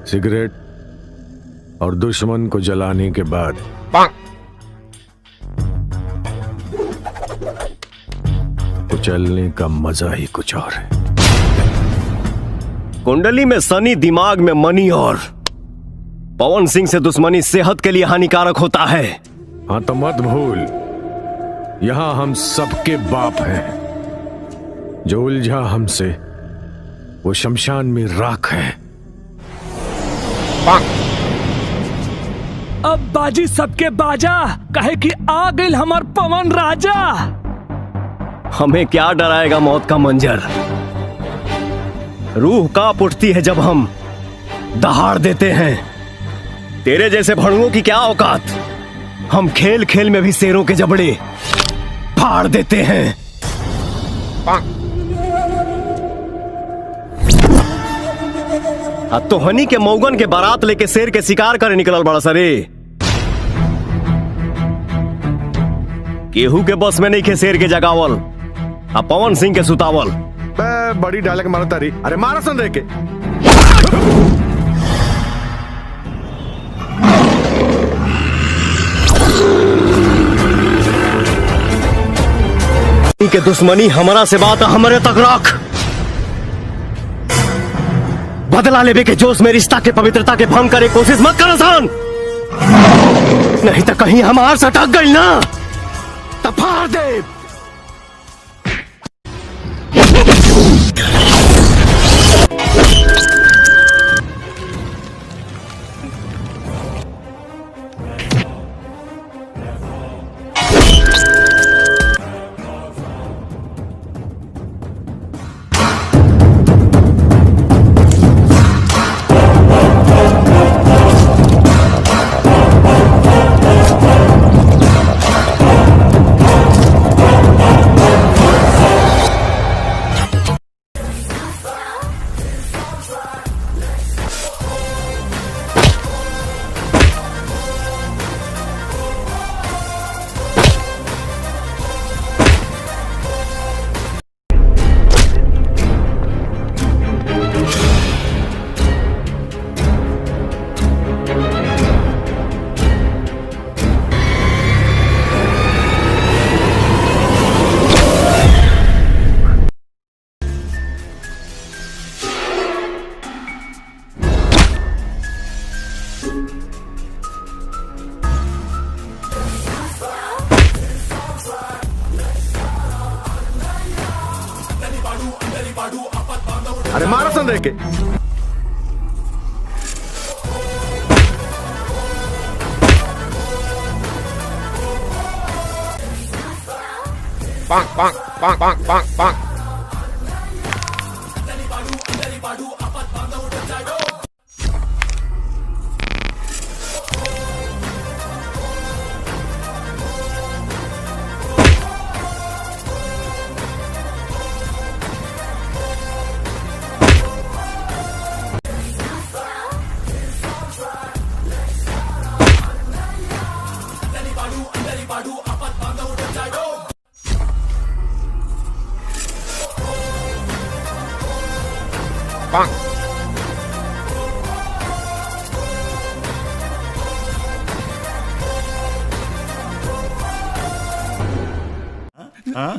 Cigarette और दुश्मन को जलाने के बाद कुचलने का मजा ही कुछ और है। कुंडली में शनि, दिमाग में मनी और पवन सिंह से दुश्मनी सेहत के लिए हानिकारक होता है। हाँ तो मत भूल, यहां हम सबके बाप हैं। जो उलझा हमसे वो शमशान में राख है। अब बाजी सबके बाजा, कहे कि आ गई हमार पवन राजा। हमें क्या डराएगा मौत का मंजर। रूह कांप उठती है जब हम दहाड़ देते हैं। तेरे जैसे भड़ुओं की क्या औकात। हम खेल खेल में भी शेरों के जबड़े फाड़ देते हैं। अब तो हनी के मौगन के बारात लेके शेर के शिकार करे निकलल बड़ा सरे। केहू के बस में नहीं खे शेर के जगावल, अब पवन सिंह के सुतावल। बड़ी डायलॉग मारो तारी। अरे मारा सन रे के। के दुश्मनी हमारा से बात हमारे तक रख। बदला लेवे के जोश में रिश्ता के पवित्रता के भंग करे कोशिश मत कर आसान। नहीं तो कहीं हमार से अटक गई ना तो फाड़ दे। अरे मारा सन रे के। पांग पांग पांग पांग पांग पांग।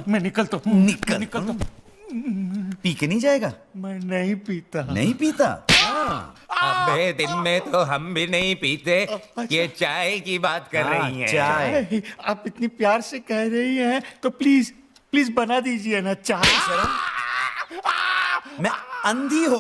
मैं निकलता हूँ। निकलता हूँ। पी के नहीं जाएगा? मैं नहीं पीता। नहीं पीता? अबे दिन में तो हम भी नहीं पीते। ये चाय की बात कर रही हैं। चाय। आप इतनी प्यार से कह रही हैं तो प्लीज प्लीज बना दीजिए ना चाय। मैं अंधी हो